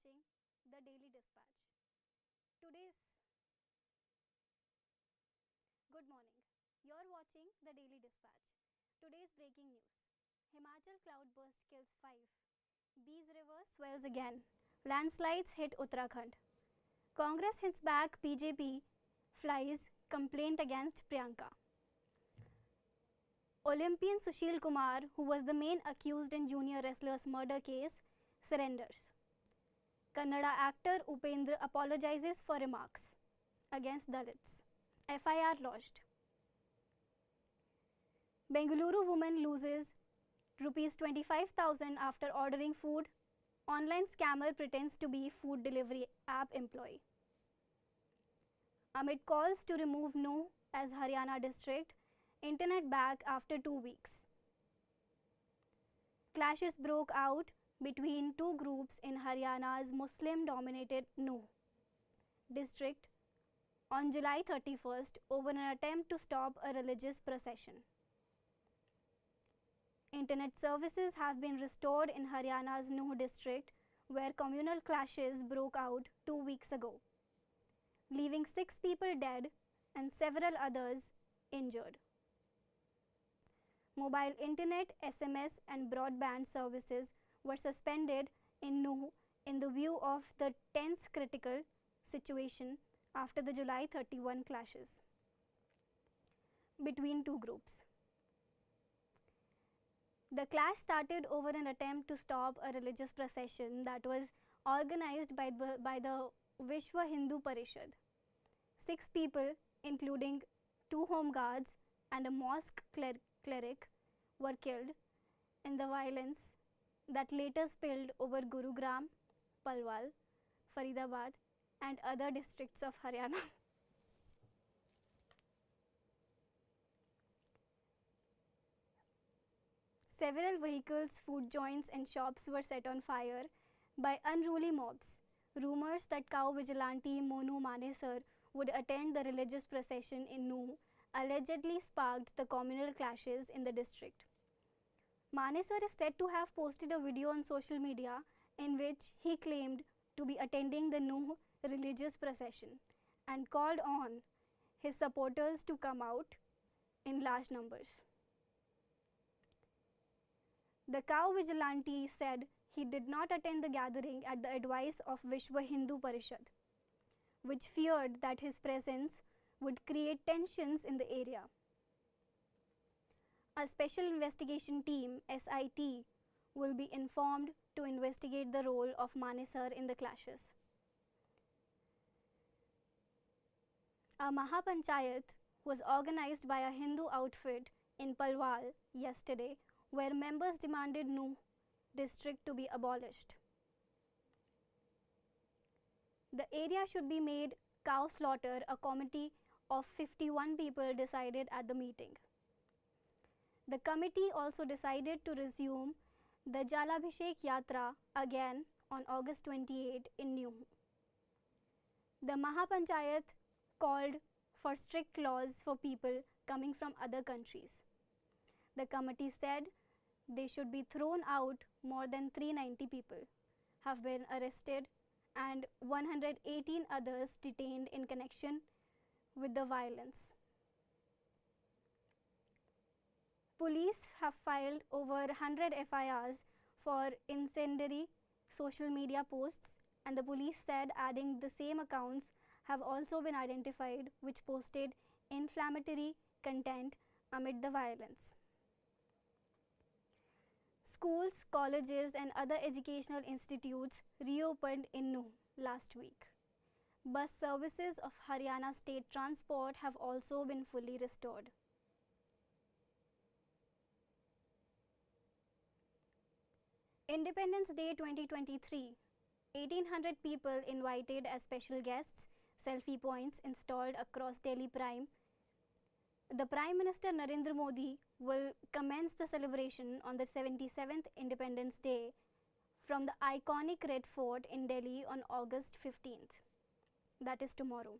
watching the Daily Dispatch. Today's Good morning. You're watching the Daily Dispatch. Today's breaking news. Himachal cloudburst kills 5. Bees River swells again. Landslides hit Uttarakhand. Congress hits back. BJP flies complaint against Priyanka. Olympian Sushil Kumar, who was the main accused in junior wrestler's murder case, surrenders. Kannada actor Upendra apologizes for remarks against Dalits. FIR lodged. Bengaluru woman loses Rs 25,000 after ordering food. Online scammer pretends to be food delivery app employee. Amid calls to remove Nuh as Haryana district, internet back after 2 weeks. Clashes broke out between two groups in Haryana's Muslim-dominated Nuh district on July 31st over an attempt to stop a religious procession. Internet services have been restored in Haryana's Nuh district, where communal clashes broke out 2 weeks ago, leaving 6 people dead and several others injured. Mobile internet, SMS and broadband services were suspended in Nuh in the view of the tense critical situation after the July 31 clashes between two groups. The clash started over an attempt to stop a religious procession that was organized by the Vishwa Hindu Parishad. 6 people, including 2 home guards and a mosque cleric, were killed in the violence that later spilled over Gurugram, Palwal, Faridabad and other districts of Haryana. Several vehicles, food joints and shops were set on fire by unruly mobs. Rumors that cow vigilante Monu Manesar would attend the religious procession in Nuh allegedly sparked the communal clashes in the district. Manesar is said to have posted a video on social media in which he claimed to be attending the Nuh religious procession and called on his supporters to come out in large numbers. The cow vigilante said he did not attend the gathering at the advice of Vishwa Hindu Parishad, which feared that his presence would create tensions in the area. A special investigation team, SIT, will be informed to investigate the role of Manesar in the clashes. A Mahapanchayat was organized by a Hindu outfit in Palwal yesterday, where members demanded Nuh district to be abolished. The area should be made cow slaughter, a committee of 51 people decided at the meeting. The committee also decided to resume the Jalabhishek Yatra again on August 28 in Nuh. The Mahapanchayat called for strict laws for people coming from other countries. The committee said they should be thrown out. More than 390 people have been arrested and 118 others detained in connection with the violence. Police have filed over 100 FIRs for incendiary social media posts, and the police said adding the same accounts have also been identified which posted inflammatory content amid the violence. Schools, colleges and other educational institutes reopened in Nuh last week. Bus services of Haryana State Transport have also been fully restored. Independence Day 2023. 1,800 people invited as special guests, selfie points installed across Delhi Prime. The Prime Minister Narendra Modi will commence the celebration on the 77th Independence Day from the iconic Red Fort in Delhi on August 15th. That is tomorrow.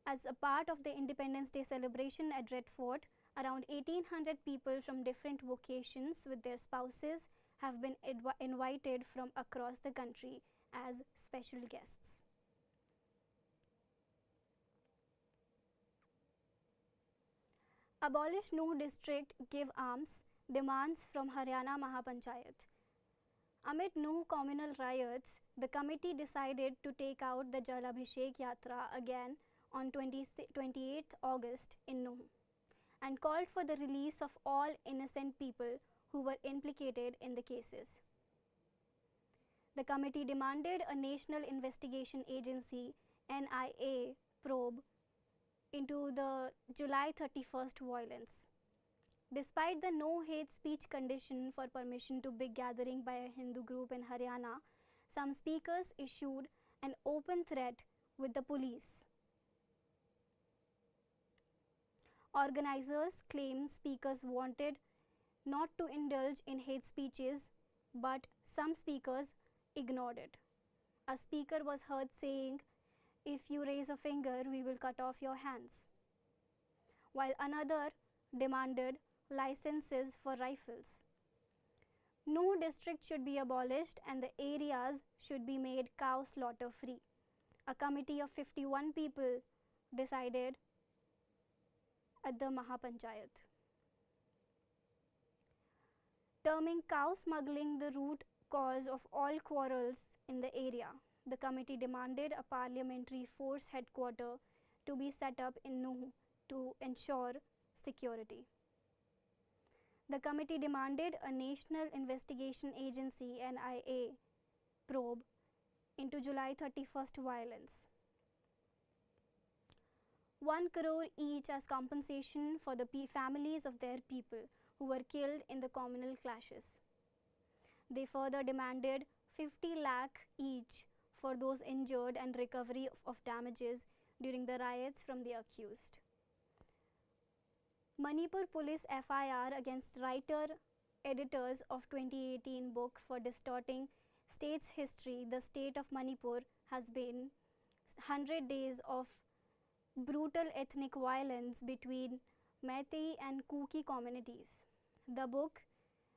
As a part of the Independence Day celebration at Red Fort, around 1,800 people from different vocations with their spouses have been invited from across the country as special guests. Abolish Nuh district, give arms, demands from Haryana Mahapanchayat. Amid Nuh communal riots, the committee decided to take out the Jal Abhishek Yatra again on 28th August in Nuh and called for the release of all innocent people who were implicated in the cases. The committee demanded a National Investigation Agency (NIA) probe into the July 31st violence. Despite the no hate speech condition for permission to big gathering by a Hindu group in Haryana, some speakers issued an open threat with the police. Organizers claim speakers wanted not to indulge in hate speeches, but some speakers ignored it. A speaker was heard saying, "If you raise a finger, we will cut off your hands," while another demanded licenses for rifles. No district should be abolished and the areas should be made cow slaughter free. A committee of 51 people decided at the Mahapanchayat. Terming cow smuggling the root cause of all quarrels in the area, the committee demanded a parliamentary force headquarters to be set up in Nuh to ensure security. The committee demanded a National Investigation Agency (NIA) probe into July 31st violence. 1 crore each as compensation for the families of their people who were killed in the communal clashes. They further demanded 50 lakh each for those injured and recovery of damages during the riots from the accused. Manipur Police FIR against writer-editors of 2018 book for distorting state's history, The State of Manipur, has been 100 days of brutal ethnic violence between Meitei and Kuki communities. The book,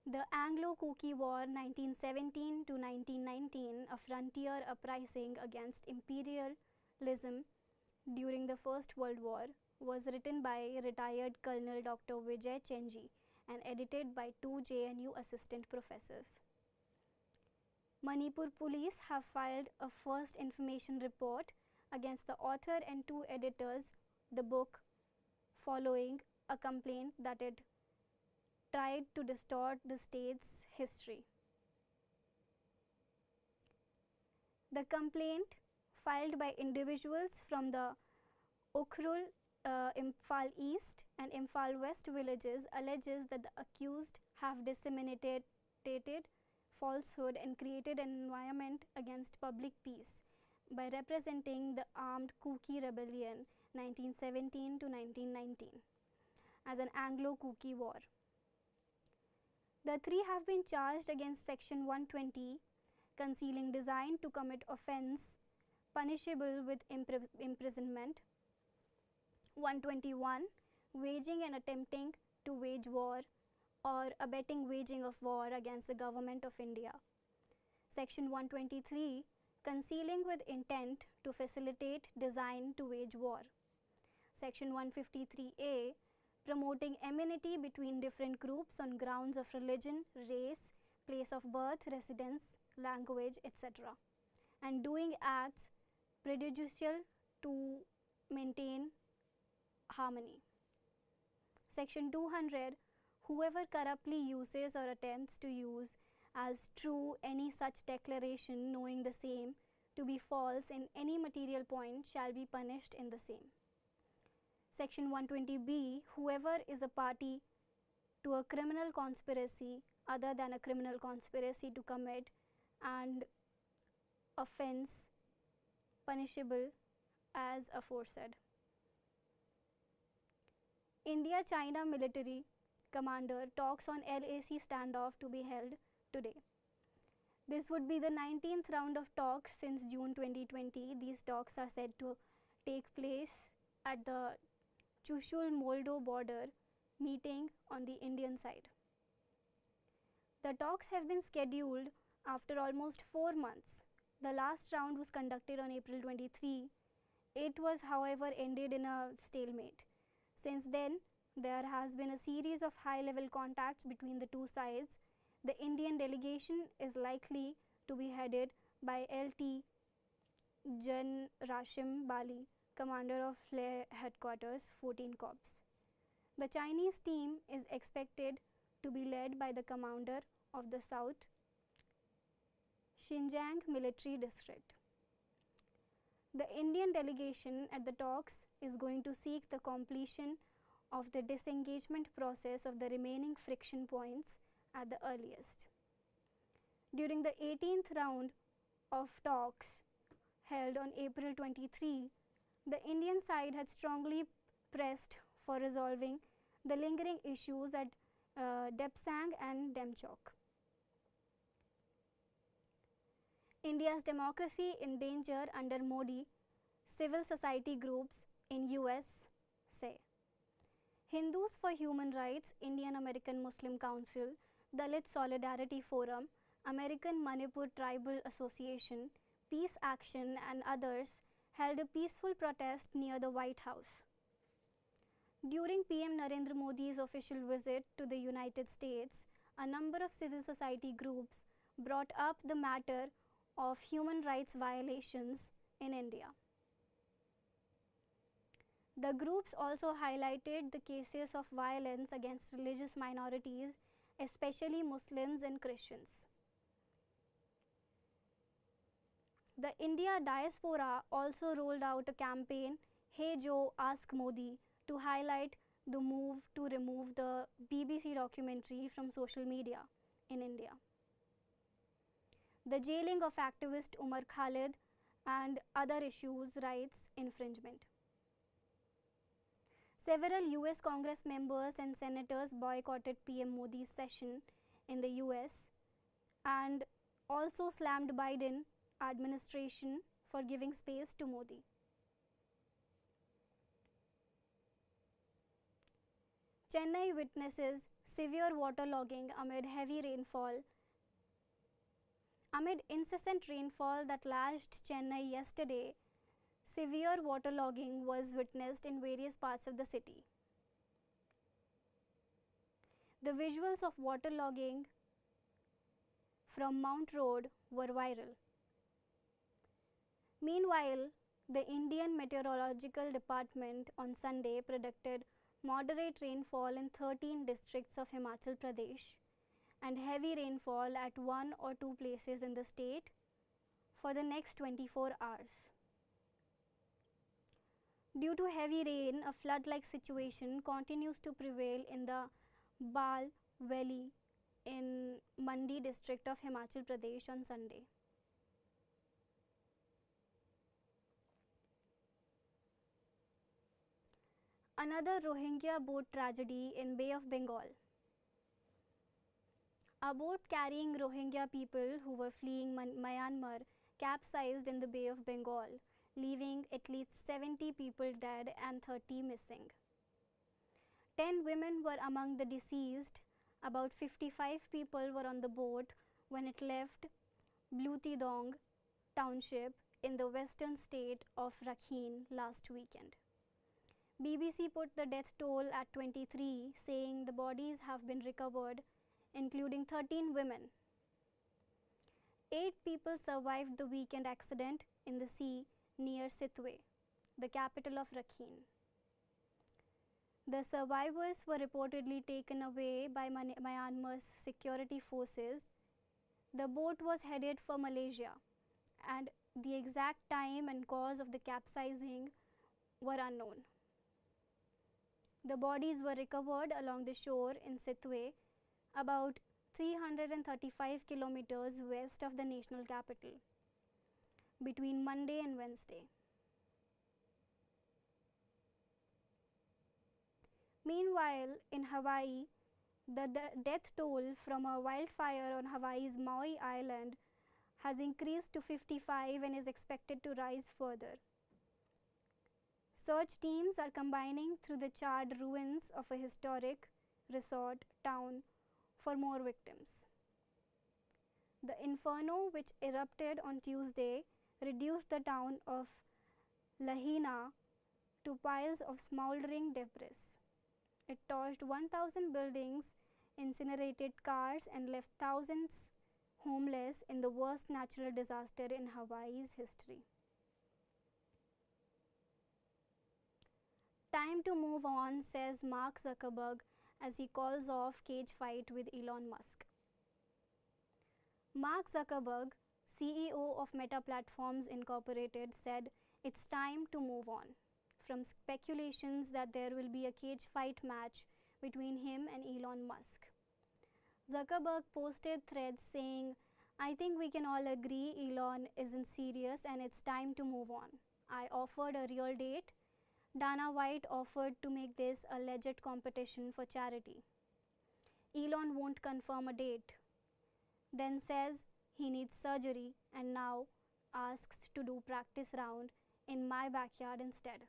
The Anglo-Kuki War 1917 to 1919, a frontier uprising against imperialism during the First World War, was written by retired Colonel Dr. Vijay Chenji and edited by 2 JNU assistant professors. Manipur police have filed a first information report against the author and 2 editors the book following a complaint that it tried to distort the state's history. The complaint, filed by individuals from the Ukhrul, Imphal East and Imphal West villages, alleges that the accused have disseminated falsehood and created an environment against public peace by representing the armed Kuki rebellion 1917 to 1919 as an Anglo-Kuki war. The 3 have been charged against Section 120, concealing design to commit offence punishable with imprisonment, 121, waging and attempting to wage war or abetting waging of war against the Government of India, Section 123, concealing with intent to facilitate design to wage war, Section 153A, promoting enmity between different groups on grounds of religion, race, place of birth, residence, language, etc., and doing acts prejudicial to maintain harmony. Section 200, whoever corruptly uses or attempts to use as true any such declaration knowing the same to be false in any material point shall be punished in the same. Section 120B, whoever is a party to a criminal conspiracy other than a criminal conspiracy to commit an offence punishable as aforesaid. India-China military commander talks on LAC standoff to be held today. This would be the 19th round of talks since June 2020. These talks are said to take place at the Chushul-Moldo border, meeting on the Indian side. The talks have been scheduled after almost 4 months. The last round was conducted on April 23. It was, however, ended in a stalemate. Since then, there has been a series of high-level contacts between the two sides. The Indian delegation is likely to be headed by LT Gen Rashim Bali, commander of Flare Headquarters 14 Corps. The Chinese team is expected to be led by the commander of the South Xinjiang Military District. The Indian delegation at the talks is going to seek the completion of the disengagement process of the remaining friction points at the earliest. During the 18th round of talks held on April 23, the Indian side had strongly pressed for resolving the lingering issues at Depsang and Demchok. India's democracy in danger under Modi, civil society groups in US say. Hindus for Human Rights, Indian American Muslim Council, Dalit Solidarity Forum, American Manipur Tribal Association, Peace Action and others held a peaceful protest near the White House. During PM Narendra Modi's official visit to the United States, a number of civil society groups brought up the matter of human rights violations in India. The groups also highlighted the cases of violence against religious minorities, especially Muslims and Christians. The India diaspora also rolled out a campaign, Hey Joe, Ask Modi, to highlight the move to remove the BBC documentary from social media in India. The jailing of activist Umar Khalid and other issues rights infringement. Several US Congress members and senators boycotted PM Modi's session in the US and also slammed Biden administration for giving space to Modi. Chennai witnesses severe waterlogging amid heavy rainfall. Amid incessant rainfall that lashed Chennai yesterday, severe waterlogging was witnessed in various parts of the city. The visuals of waterlogging from Mount Road were viral. Meanwhile, the Indian Meteorological Department on Sunday predicted moderate rainfall in 13 districts of Himachal Pradesh and heavy rainfall at one or two places in the state for the next 24 hours. Due to heavy rain, a flood-like situation continues to prevail in the Bal Valley in Mandi district of Himachal Pradesh on Sunday. Another Rohingya boat tragedy in Bay of Bengal. A boat carrying Rohingya people who were fleeing Myanmar capsized in the Bay of Bengal, leaving at least 70 people dead and 30 missing. 10 women were among the deceased. About 55 people were on the boat when it left Blutidong township in the western state of Rakhine last weekend. BBC put the death toll at 23, saying the bodies have been recovered, including 13 women. 8 people survived the weekend accident in the sea near Sitwe, the capital of Rakhine. The survivors were reportedly taken away by Myanmar's security forces. The boat was headed for Malaysia, and the exact time and cause of the capsizing were unknown. The bodies were recovered along the shore in Sitwe, about 335 kilometers west of the national capital, between Monday and Wednesday. Meanwhile, in Hawaii, the death toll from a wildfire on Hawaii's Maui Island has increased to 55 and is expected to rise further. Search teams are combining through the charred ruins of a historic resort town for more victims. The inferno, which erupted on Tuesday, reduced the town of Lahaina to piles of smoldering debris. It torched 1,000 buildings, incinerated cars, and left thousands homeless in the worst natural disaster in Hawaii's history. Time to move on, says Mark Zuckerberg as he calls off cage fight with Elon Musk. Mark Zuckerberg, CEO of Meta Platforms Incorporated, said it's time to move on from speculations that there will be a cage fight match between him and Elon Musk. Zuckerberg posted threads saying, "I think we can all agree Elon isn't serious and it's time to move on. I offered a real date. Dana White offered to make this a legit competition for charity. Elon won't confirm a date, then says he needs surgery and now asks to do practice round in my backyard instead.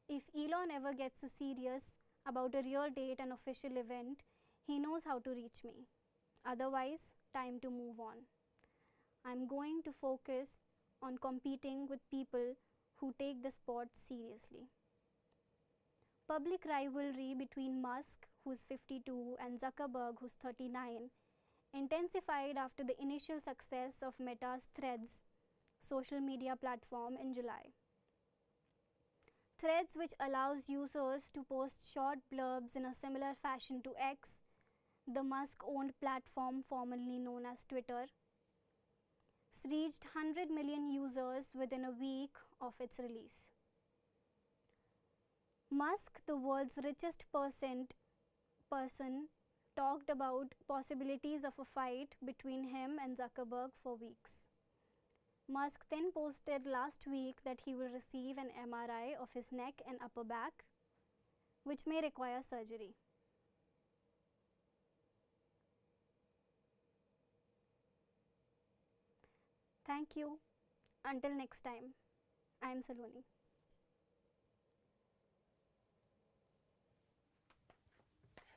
If Elon ever gets serious about a real date and official event, he knows how to reach me. Otherwise, time to move on. I'm going to focus on competing with people who take the sport seriously." Public rivalry between Musk, who's 52, and Zuckerberg, who's 39, intensified after the initial success of Meta's Threads social media platform in July. Threads, which allows users to post short blurbs in a similar fashion to X, the Musk-owned platform formerly known as Twitter, reached 100 million users within a week of its release. Musk, the world's richest person, talked about possibilities of a fight between him and Zuckerberg for weeks. Musk then posted last week that he will receive an MRI of his neck and upper back, which may require surgery. Thank you. Until next time, I am Saloni.